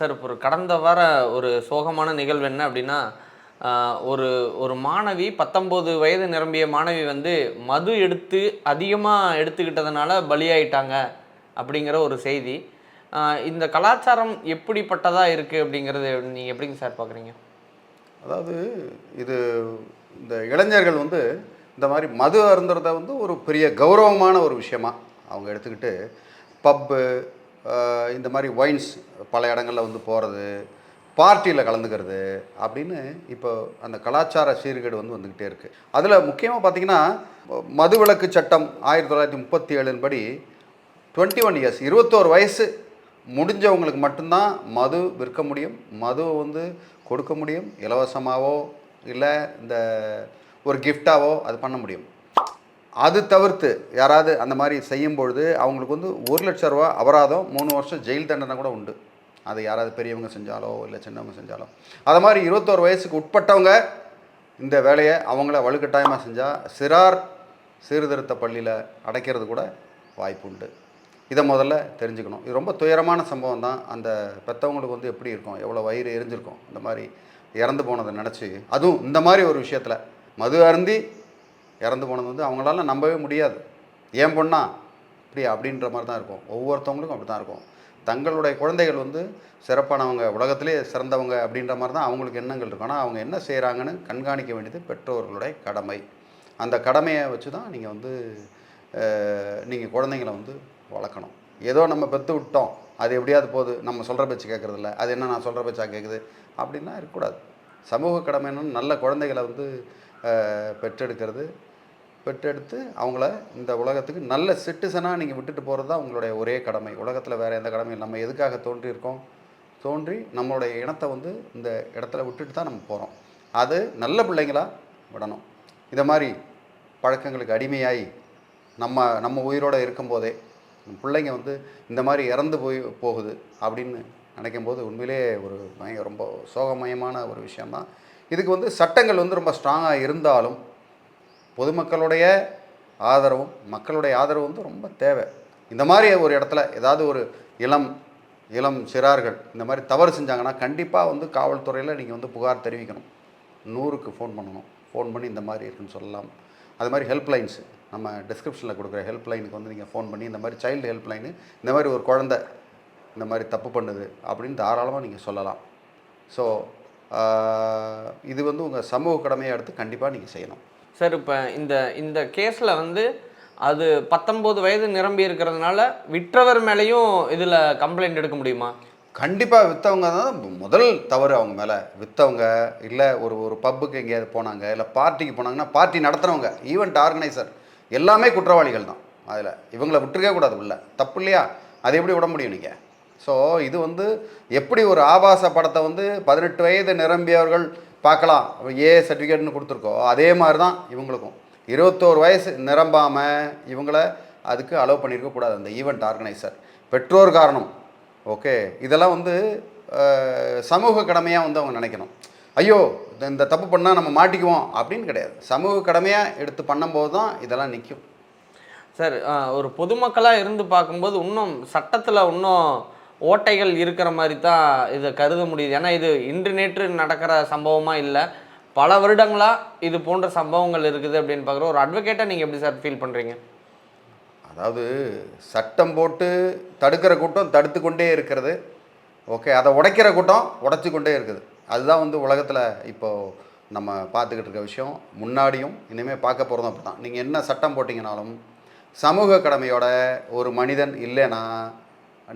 Sir இப்போ ஒரு கடந்த வார ஒரு சோகமான நிகழ்வு என்ன அப்படின்னா, ஒரு ஒரு மாணவி 19 வயது நிரம்பிய மாணவி வந்து மது அதிகமாக எடுத்துக்கிட்டதுனால பலியாயிட்டாங்க அப்படிங்கிற ஒரு செய்தி. இந்த கலாச்சாரம் எப்படிப்பட்டதா இருக்கு அப்படிங்கிறது நீங்க எப்படிங்க சார் பார்க்குறீங்க? அதாவது இது இந்த இளைஞர்கள் வந்து இந்த மாதிரி மது அருந்துறத வந்து ஒரு பெரிய கௌரவமான ஒரு விஷயமா அவங்க எடுத்துக்கிட்டு பப்பு இந்த மாதிரி ஒயின்ஸ் பல இடங்களில் வந்து போகிறது, பார்ட்டியில் கலந்துக்கிறது அப்படின்னு இப்போ அந்த கலாச்சார சீர்கேடு வந்து வந்துக்கிட்டே இருக்குது. அதில் முக்கியமாக பார்த்திங்கன்னா மதுவிலக்கு சட்டம் 1937 படி 21 இயர்ஸ் 21 வயசு முடிஞ்சவங்களுக்கு மட்டும்தான் மது விற்க முடியும், மது வந்து கொடுக்க முடியும். இலவசமாகவோ இல்லை இந்த ஒரு கிஃப்டாவோ அது பண்ண முடியும். அது தவிர்த்து யாராவது அந்த மாதிரி செய்யும்பொழுது அவங்களுக்கு வந்து 1,00,000 ரூபா அபராதம், 3 வருஷம் ஜெயில் தண்டனை கூட உண்டு. அது யாராவது பெரியவங்க செஞ்சாலோ இல்லை சின்னவங்க செஞ்சாலோ. அது மாதிரி 21 வயசுக்கு உட்பட்டவங்க இந்த வேலையை அவங்கள வலுக்கட்டாயமாக செஞ்சால் சிறார் சீர்திருத்த பள்ளியில் அடைக்கிறது கூட வாய்ப்பு உண்டு. இதை முதல்ல தெரிஞ்சுக்கணும். இது ரொம்ப துயரமான சம்பவம் தான். அந்த பெற்றவங்களுக்கு வந்து எப்படி இருக்கும், எவ்வளோ வயிறு எரிஞ்சிருக்கும் இந்த மாதிரி இறந்து போனதை நினச்சி. அதுவும் இந்த மாதிரி ஒரு விஷயத்தில் மது அருந்தி இறந்து போனது வந்து அவங்களால நம்பவே முடியாது. ஏன் பொண்ணா இப்படி அப்படின்ற மாதிரி தான் இருக்கும். ஒவ்வொருத்தவங்களுக்கும் அப்படி தான் இருக்கும். தங்களுடைய குழந்தைகள் வந்து சிறப்பானவங்க, உலகத்திலே சிறந்தவங்க அப்படின்ற மாதிரி தான் அவங்களுக்கு எண்ணங்கள் இருக்கும். ஆனால் அவங்க என்ன செய்கிறாங்கன்னு கண்காணிக்க வேண்டியது பெற்றோர்களுடைய கடமை. அந்த கடமையை வச்சு தான் நீங்கள் வந்து நீங்கள் குழந்தைங்களை வந்து வளர்க்கணும். ஏதோ நம்ம பெற்று விட்டோம், அது எப்படியாவது போகுது, நம்ம சொல்கிற பேச்சு கேட்குறதில்ல, அது என்ன நான் சொல்கிற பேச்சா கேட்குது அப்படின்லாம் இருக்கக்கூடாது. சமூக கடமை என்னன்னு நல்ல குழந்தைகளை வந்து பெற்றெடுத்து அவங்கள இந்த உலகத்துக்கு நல்ல சிட்டிசனாக நீங்கள் விட்டுட்டு போகிறது தான் உங்களுடைய ஒரே கடமை. உலகத்தில் வேறு எந்த கடமையும் நம்ம எதுக்காக தோன்றியிருக்கோம், தோன்றி நம்மளுடைய இனத்தை வந்து இந்த இடத்துல விட்டுட்டு தான் நம்ம போகிறோம். அது நல்ல பிள்ளைங்களாக விடணும். இதை மாதிரி பழக்கங்களுக்கு அடிமையாகி நம்ம உயிரோடு இருக்கும்போதே பிள்ளைங்க வந்து இந்த மாதிரி இறந்து போகுது அப்படின்னு நினைக்கும் போது உண்மையிலே ஒரு ரொம்ப சோகமயமான ஒரு விஷயந்தான். இதுக்கு வந்து சட்டங்கள் வந்து ரொம்ப ஸ்ட்ராங்காக இருந்தாலும் பொதுமக்களுடைய ஆதரவும் மக்களுடைய ஆதரவு வந்து ரொம்ப தேவை. இந்த மாதிரி ஒரு இடத்துல ஏதாவது ஒரு இளம் சிறார்கள் இந்த மாதிரி தவறு செஞ்சாங்கன்னா கண்டிப்பாக வந்து காவல்துறையில் நீங்கள் வந்து புகார் தெரிவிக்கணும். 100க்கு ஃபோன் பண்ணணும். ஃபோன் பண்ணி இந்த மாதிரி இருக்குன்னு சொல்லலாம். அது மாதிரி ஹெல்ப்லைன்ஸு நம்ம டிஸ்கிரிப்ஷனில் கொடுக்குற ஹெல்ப்லைனுக்கு வந்து நீங்கள் ஃபோன் பண்ணி இந்த மாதிரி சைல்டு ஹெல்ப்லைனு இந்த மாதிரி ஒரு குழந்தை இந்த மாதிரி தப்பு பண்ணுது அப்படின்னு தாராளமாக நீங்கள் சொல்லலாம். ஸோ இது வந்து உங்கள் சமூக கடமையை எடுத்து கண்டிப்பாக நீங்கள் செய்யணும். சார் இப்போ இந்த கேஸில் வந்து அது 19 வயது நிரம்பி இருக்கிறதுனால விற்றவர் மேலேயும் இதில் கம்ப்ளைண்ட் எடுக்க முடியுமா? கண்டிப்பாக விற்றவங்க தான் முதல் தவறு. அவங்க மேலே விற்றவங்க இல்லை ஒரு பப்புக்கு எங்கேயாவது போனாங்க இல்லை பார்ட்டிக்கு போனாங்கன்னா பார்ட்டி நடத்துகிறவங்க ஈவெண்ட் ஆர்கனைசர் எல்லாமே குற்றவாளிகள் தான். அதில் இவங்களை விட்டுருக்கே கூடாது. உள்ள தப்பு இல்லையா? அதை எப்படி விட முடியும் நீங்கள்? ஸோ இது வந்து எப்படி ஒரு ஆபாச படத்தை வந்து 18 வயது நிரம்பியவர்கள் பார்க்கலாம், சர்டிஃபிகேட்னு கொடுத்துருக்கோ அதே மாதிரி தான் இவங்களுக்கும் 21 வயசு நிரம்பாமல் இவங்கள அதுக்கு அலோவ் பண்ணியிருக்கக்கூடாது அந்த ஈவெண்ட் ஆர்கனைசர். பெற்றோர் காரணம் ஓகே. இதெல்லாம் வந்து சமூக கடமையாக வந்து அவங்க நினைக்கணும். ஐயோ இந்த தப்பு பண்ணால் நம்ம மாட்டிக்குவோம் அப்படின்னு கிடையாது. சமூக கடமையாக எடுத்து பண்ணும்போது தான் இதெல்லாம் நிற்கும். சார் ஒரு பொதுமக்களாக இருந்து பார்க்கும்போது இன்னும் சட்டத்தில் இன்னும் ஓட்டைகள் இருக்கிற மாதிரி தான் இதை கருத முடியுது. ஏன்னா இது இன்று நேற்று நடக்கிற சம்பவமாக இல்லை, பல வருடங்களாக இது போன்ற சம்பவங்கள் இருக்குது அப்படின்னு பார்க்குறோம். ஒரு அட்வொகேட்டாக நீங்கள் எப்படி சார் ஃபீல் பண்ணுறீங்க? அதாவது சட்டம் போட்டு தடுக்கிற கூட்டம் தடுத்து கொண்டே இருக்கிறது ஓகே, அதை உடைக்கிற கூட்டம் உடைச்சி கொண்டே இருக்குது. அதுதான் வந்து உலகத்தில் இப்போது நம்ம பார்த்துக்கிட்டு இருக்க விஷயம். முன்னாடியும் இனிமேல் பார்க்க போகிறதும் அப்படி தான். நீங்கள் என்ன சட்டம் போட்டிங்கனாலும் சமூக கடமையோட ஒரு மனிதன் இல்லைன்னா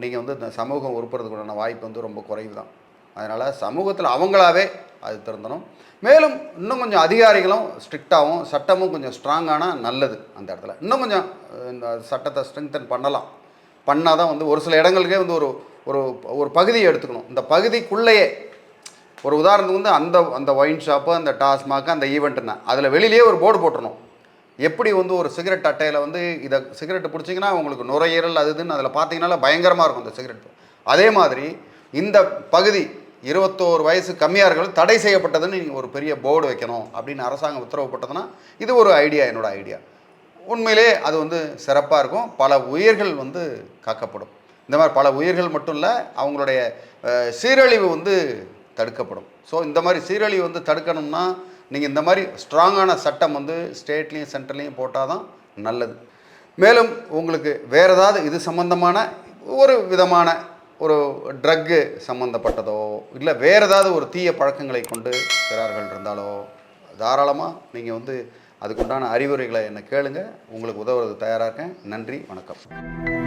நீங்கள் வந்து இந்த சமூகம் உருப்புறதுக்குண்டான வாய்ப்பு வந்து ரொம்ப குறைவு தான். அதனால் சமூகத்தில் அவங்களாவே அது திருந்தணும். மேலும் இன்னும் கொஞ்சம் அதிகாரிகளும் ஸ்ட்ரிக்டாகவும் சட்டமும் கொஞ்சம் ஸ்ட்ராங்கானால் நல்லது. அந்த இடத்துல இன்னும் கொஞ்சம் இந்த சட்டத்தை ஸ்ட்ரெங்தன் பண்ணால் தான் வந்து ஒரு சில இடங்களுக்கே வந்து ஒரு பகுதியை எடுத்துக்கணும். இந்த பகுதிக்குள்ளேயே ஒரு உதாரணத்துக்கு வந்து அந்த ஒயின் ஷாப்பு, அந்த டாஸ்மாக், அந்த ஈவெண்ட்டுன்னா அதில் வெளியிலேயே ஒரு போர்டு போட்டுடணும். எப்படி வந்து ஒரு சிகரெட் அட்டையில் வந்து இதை சிகரெட்டு பிடிச்சிங்கன்னா உங்களுக்கு நுரையீரல் அதுன்னு அதில் பார்த்தீங்கன்னால பயங்கரமாக இருக்கும் இந்த சிகரெட். அதே மாதிரி இந்த பகுதி 21 வயசு கம்மியார்கள் தடை செய்யப்பட்டதுன்னு நீங்கள் ஒரு பெரிய போர்டு வைக்கணும் அப்படின்னு அரசாங்கம் உத்தரவு போட்டதுன்னா இது ஒரு ஐடியா, என்னோடய ஐடியா. உண்மையிலே அது வந்து சிறப்பாக இருக்கும். பல உயிர்கள் வந்து காக்கப்படும். இந்த மாதிரி பல உயிர்கள் மட்டும் இல்லை, அவங்களுடைய சீரழிவு வந்து தடுக்கப்படும். ஸோ இந்த மாதிரி சீரழிவு வந்து தடுக்கணும்னா நீங்கள் இந்த மாதிரி ஸ்ட்ராங்கான சட்டம் வந்து ஸ்டேட்லேயும் சென்ட்ரல்லையும் போட்டால் தான் நல்லது. மேலும் உங்களுக்கு வேறு ஏதாவது இது சம்பந்தமான ஒரு விதமான ஒரு ட்ரக்கு சம்மந்தப்பட்டதோ இல்லை வேறு ஏதாவது ஒரு தீய பழக்கங்களை கொண்டு சிறார்கள் இருந்தாலோ தாராளமாக நீங்கள் வந்து அதுக்குண்டான அறிவுரைகளை என்னை கேளுங்க. உங்களுக்கு உதவுறது தயாராக இருக்கேன். நன்றி, வணக்கம்.